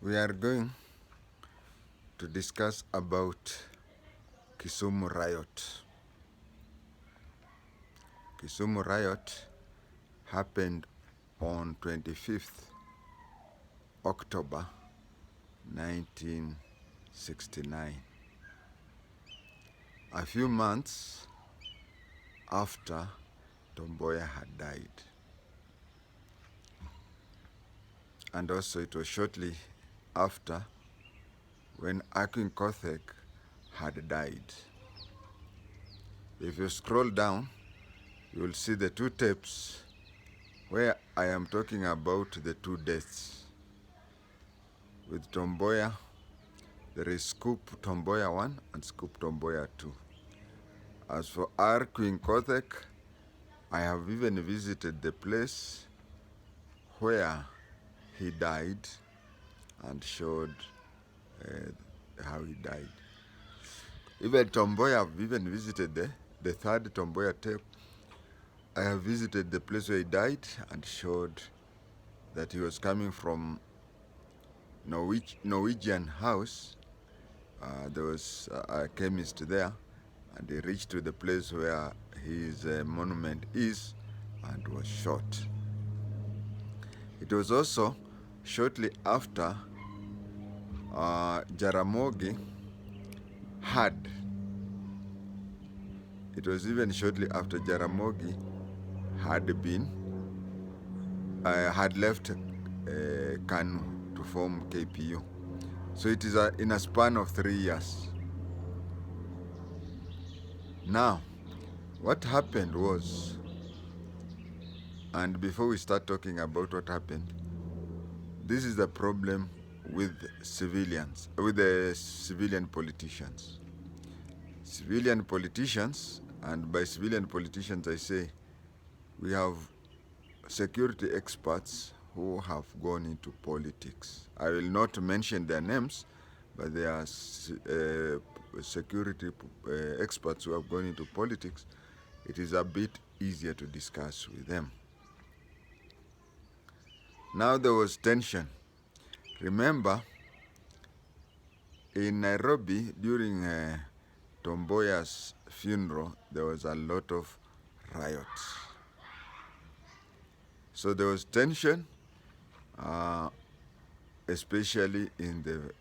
We are going to discuss about Kisumu Riot. Kisumu Riot happened on 25th October 1969, a few months after Tom Mboya had died. And also it was shortly after when Akin Kothek had died. If you scroll down, you will see the two tapes where I am talking about the two deaths. With Tom Mboya, there is Scoop Tom Mboya 1 and Scoop Tom Mboya 2. As for R. Queen Kothek, I have even visited the place where he died and showed how he died. Even Tom Mboya, I've even visited the third Tom Mboya tape. I have visited the place where he died and showed that he was coming from Norwegian house. There was a chemist there, and he reached to the place where his monument is and was shot. It was also shortly after Jaramogi had. It was even shortly after Jaramogi had left Kanu to form KPU. So it is in a span of 3 years. Now, what happened was, and before we start talking about what happened, this is the problem with civilians, with the civilian politicians. Civilian politicians, and by civilian politicians I say, we have security experts who have gone into politics. I will not mention their names, but they are security experts who have gone into politics. It is a bit easier to discuss with them. Now there was tension. Remember, in Nairobi, during Tom Mboya's funeral, there was a lot of riots. So there was tension, especially in the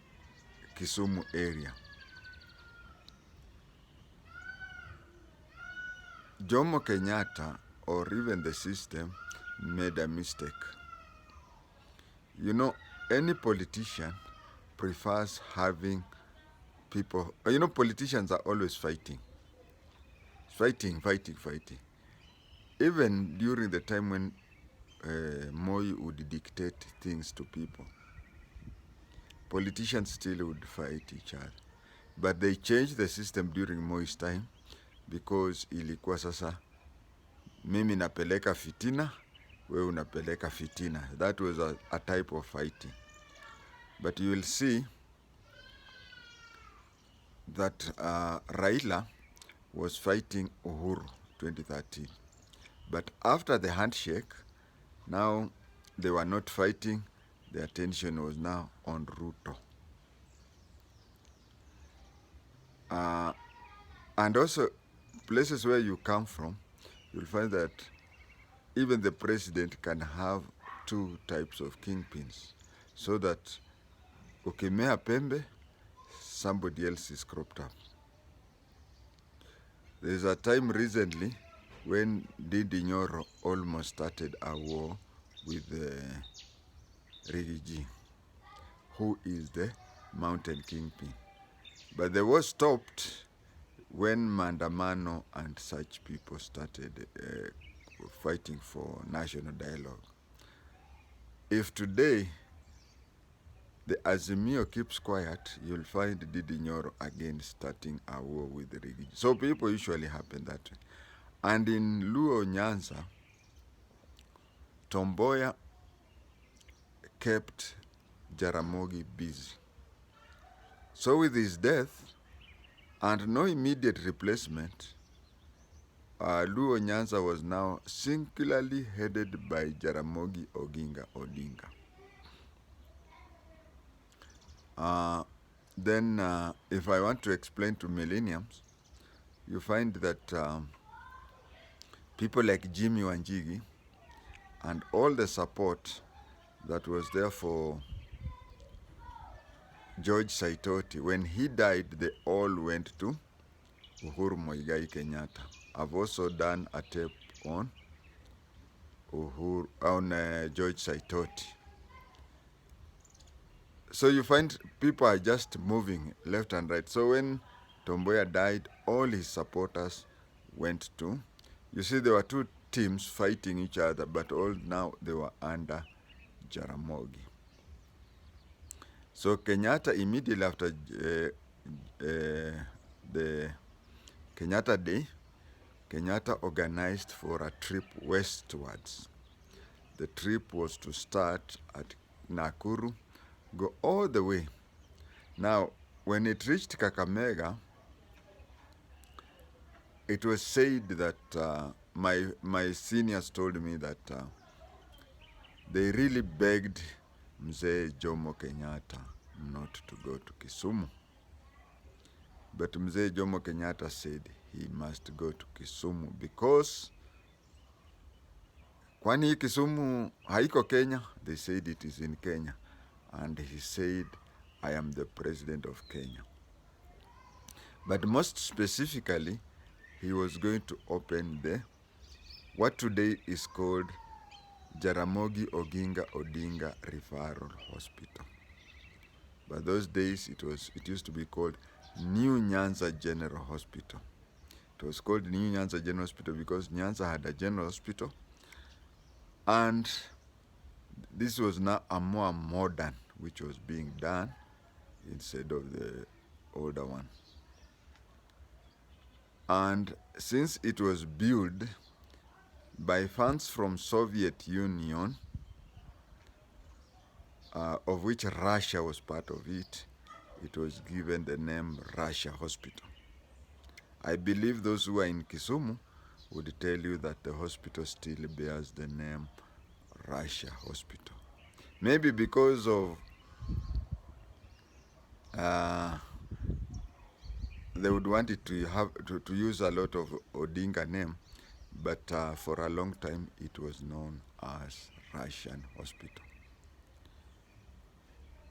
Kisumu area. Jomo Kenyatta, or even the system, made a mistake. You know, any politician prefers having people, politicians are always fighting. Fighting. Even during the time when Moi would dictate things to people, politicians still would fight each other. But they changed the system during Moi's time because ilikuwa sasa mimi napeleka fitina, wewe unapeleka fitina. That was a type of fighting. But you will see that Raila was fighting Uhuru 2013. But after the handshake, now they were not fighting. The attention was now on Ruto. And also, places where you come from, you'll find that even the president can have two types of kingpins, so that ukimea pembe, somebody else is cropped up. There's a time recently when Didi Nyoro almost started a war with Rigiji, who is the mountain kingpin. But the war stopped when Mandamano and such people started fighting for national dialogue. If today the Azimio keeps quiet, you'll find Didi Nyoro again starting a war with the Rigiji. So people usually happen that way. And in Luo Nyanza, Tom Mboya kept Jaramogi busy. So with his death and no immediate replacement, Luo Nyanza was now singularly headed by Jaramogi Oginga Odinga. Then if I want to explain to millenniums, you find that people like Jimmy Wanjigi and all the support that was there for George Saitoti, when he died, they all went to Uhuru Muigai Kenyatta. I've also done a tape on George Saitoti. So you find people are just moving left and right. So when Tom Mboya died, all his supporters went to. You see, there were two teams fighting each other, but all now they were under Jaramogi. So Kenyatta, immediately after the Kenyatta Day, Kenyatta organized for a trip westwards. The trip was to start at Nakuru, go all the way. Now, when it reached Kakamega, it was said that my seniors told me that they really begged Mzee Jomo Kenyatta not to go to Kisumu. But Mzee Jomo Kenyatta said he must go to Kisumu because kwani Kisumu haiko Kenya? They said it is in Kenya. And he said, I am the president of Kenya. But most specifically, he was going to open what today is called Jaramogi Oginga Odinga Referral Hospital. But those days it used to be called New Nyanza General Hospital. It was called New Nyanza General Hospital because Nyanza had a general hospital, and this was now a more modern, which was being done instead of the older one. And since it was built by funds from Soviet Union, of which Russia was part of it, it was given the name Russia Hospital. I believe those who are in Kisumu would tell you that the hospital still bears the name Russia Hospital. Maybe because of they would want it to have to use a lot of Odinga name, but for a long time it was known as Russian Hospital.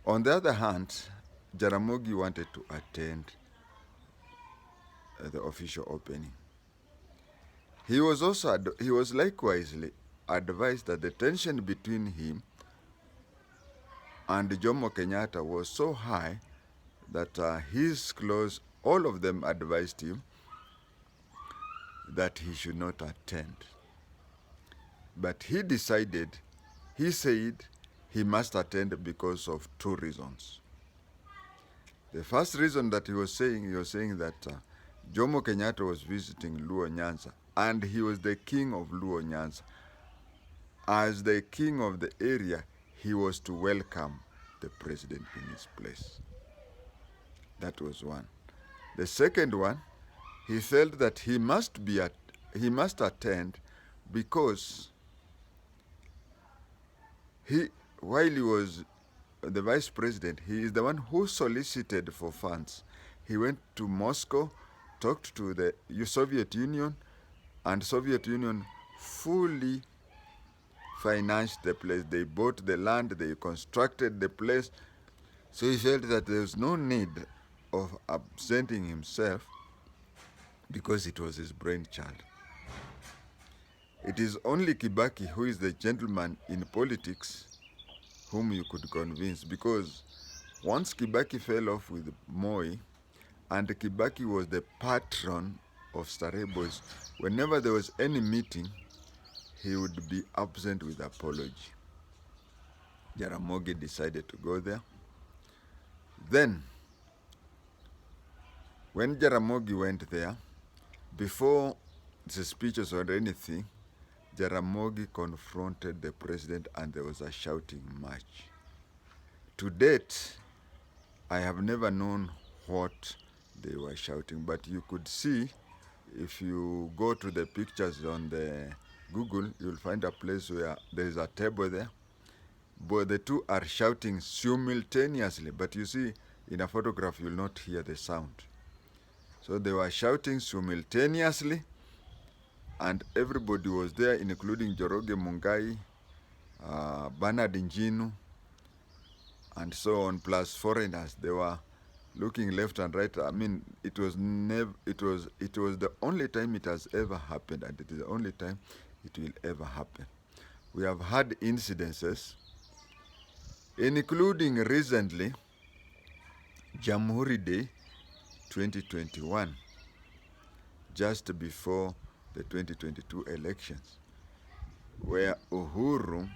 On the other hand, Jaramogi wanted to attend the official opening. He was likewise advised that the tension between him and Jomo Kenyatta was so high that his close, all of them advised him that he should not attend. But he said he must attend because of two reasons. The first reason that he was saying that Jomo Kenyatta was visiting Luo Nyanza, and he was the king of Luo Nyanza. As the king of the area, he was to welcome the president in his place. That was one. The second one, he felt that he must attend because while he was the vice president, he is the one who solicited for funds. He went to Moscow, talked to the Soviet Union, and Soviet Union fully financed the place. They bought the land, they constructed the place. So he felt that there was no need of absenting himself because it was his brainchild. It is only Kibaki who is the gentleman in politics whom you could convince, because once Kibaki fell off with Moi, and Kibaki was the patron of Starehe Boys, whenever there was any meeting, he would be absent with apology. Jaramogi decided to go there. Then, when Jaramogi went there, before the speeches or anything, Jaramogi confronted the president and there was a shouting match. To date, I have never known what they were shouting, but you could see, if you go to the pictures on the Google, you'll find a place where there is a table there, but the two are shouting simultaneously. But you see, in a photograph, you will not hear the sound. So they were shouting simultaneously, and everybody was there, including Joroge Mungai, Bernard Njinu, and so on, plus foreigners. They were looking left and right. I mean, it was the only time it has ever happened, and it is the only time it will ever happen. We have had incidences, including recently, Jamhuri Day 2021, just before the 2022 elections, where Uhuru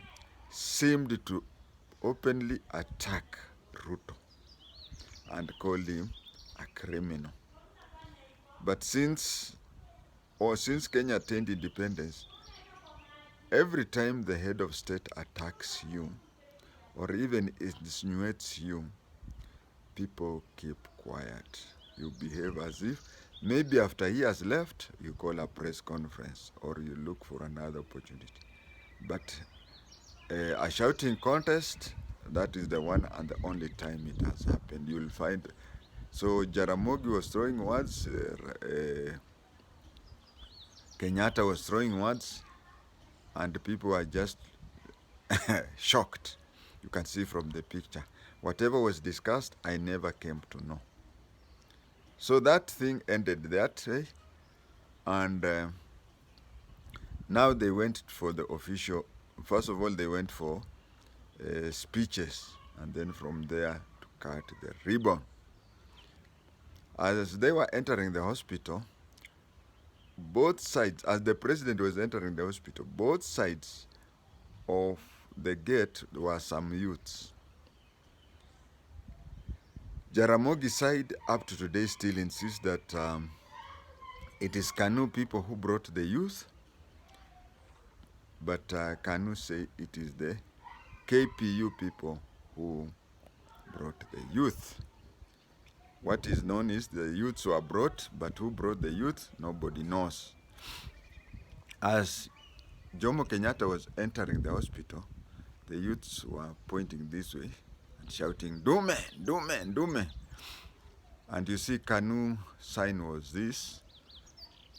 seemed to openly attack Ruto and call him a criminal. But since Kenya attained independence, every time the head of state attacks you or even insinuates you, people keep quiet. You behave as if maybe after he has left, you call a press conference or you look for another opportunity. But a shouting contest, that is the one and the only time it has happened. You'll find. So Jaramogi was throwing words, Kenyatta was throwing words, and people were just shocked. You can see from the picture. Whatever was discussed, I never came to know. So that thing ended that way, and now they went for the official. First of all, they went for speeches, and then from there to cut the ribbon. As they were entering the hospital, both sides, as the president was entering the hospital, both sides of the gate were some youths. Jaramogi's side, up to today, still insists that it is KANU people who brought the youth, but KANU say it is the KPU people who brought the youth. What is known is the youths were brought, but who brought the youth, nobody knows. As Jomo Kenyatta was entering the hospital, the youths were pointing this way and shouting, "Dume, Dume, Dume." And you see KANU sign was this.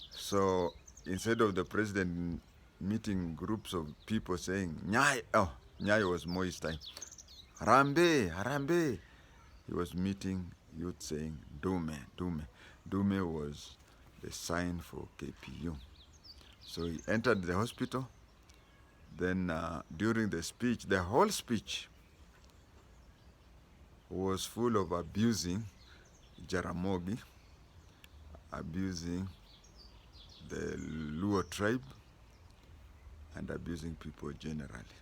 So instead of the president meeting groups of people saying, "Nyai," oh, Nyai was Moi's time, "Harambe, Harambe," he was meeting youth saying, "Dume, Dume." Dume was the sign for KPU. So he entered the hospital. Then during the speech, the whole speech was full of abusing Jaramogi, abusing the Luo tribe, and abusing people generally.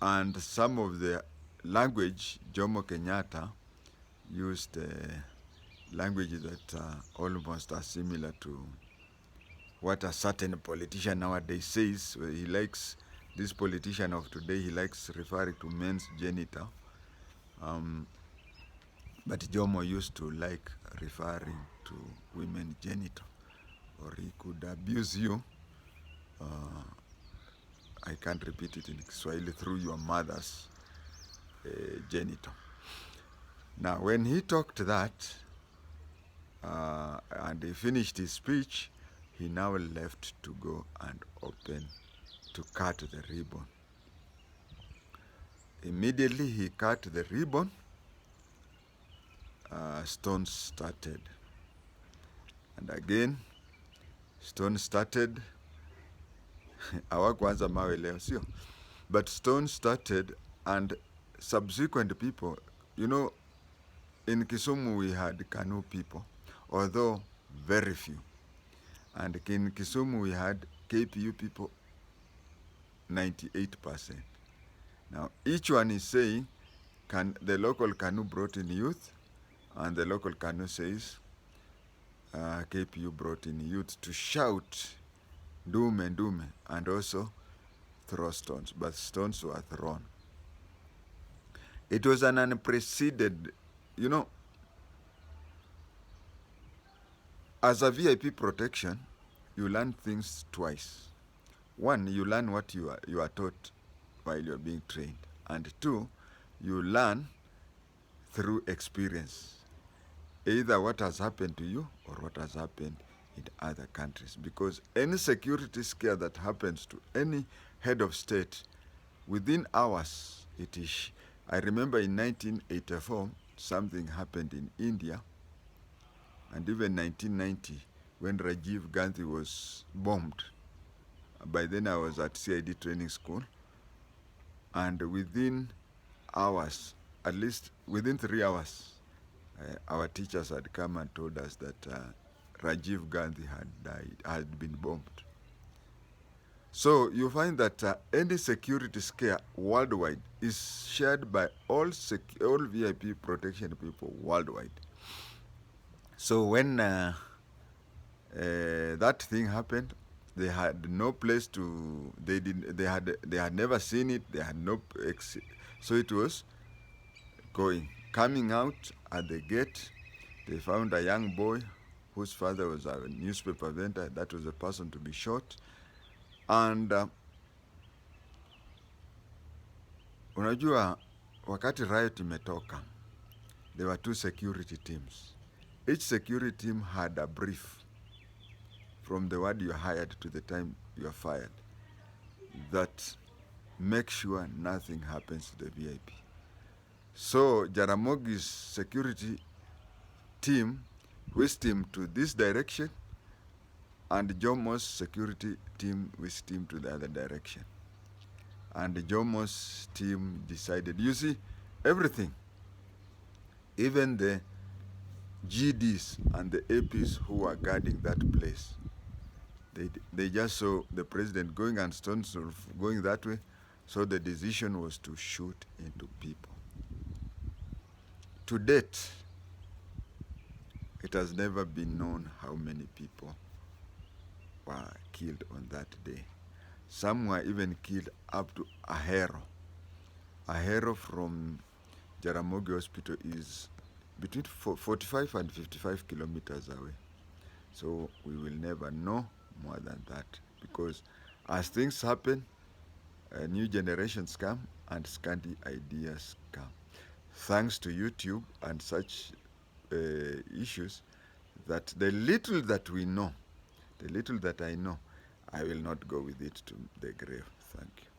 And some of the language Jomo Kenyatta used language that almost are similar to what a certain politician nowadays says. He likes, this politician of today, he likes referring to men's genital. But Jomo used to like referring to women's genital. Or he could abuse you, I can't repeat it in Kiswahili, through your mother's genital. Now, when he talked that, and he finished his speech, he now left to go and to cut the ribbon. Immediately he cut the ribbon, stones started. And again, stones started. Hawakuanza mawe leo, sio? But stones started, and subsequent people, you know, in Kisumu we had KANU people, although very few. And in Kisumu we had KPU people, 98%. Now each one is saying, the local KANU brought in youth, and the local KANU says, KPU brought in youth to shout, "Dume, Dume," and also throw stones, but stones were thrown. It was an unprecedented, you know, as a VIP protection, you learn things twice. One, you learn what you are taught while you're being trained. And two, you learn through experience, either what has happened to you or what has happened in other countries. Because any security scare that happens to any head of state, within hours, it is. I remember in 1984, something happened in India, and even 1990, when Rajiv Gandhi was bombed. By then I was at CID training school, and within hours, at least within 3 hours, our teachers had come and told us that Rajiv Gandhi had died, had been bombed. So you find that any security scare worldwide is shared by all VIP protection people worldwide. So when that thing happened, they had no place to. They had never seen it. They had no. So it was coming out at the gate. They found a young boy whose father was a newspaper vendor. That was the person to be shot. And unajua, wakati riot imetoka, there were two security teams. Each security team had a brief from the word you're hired to the time you're fired that make sure nothing happens to the VIP. So Jaramogi's security team whisked him to this direction, and Jomo's security team whisked him to the other direction. And Jomo's team decided, you see, everything, even the GDs and the APs who were guarding that place, they just saw the president going and Stones going that way, so the decision was to shoot into people. To date, it has never been known how many people were killed on that day. Some were even killed up to Ahero. Ahero from Jaramogi Hospital is between 45 and 55 kilometers away. So we will never know more than that, because as things happen, new generations come and scanty ideas come. Thanks to YouTube and such issues, that the little that we know, the little that I know, I will not go with it to the grave. Thank you.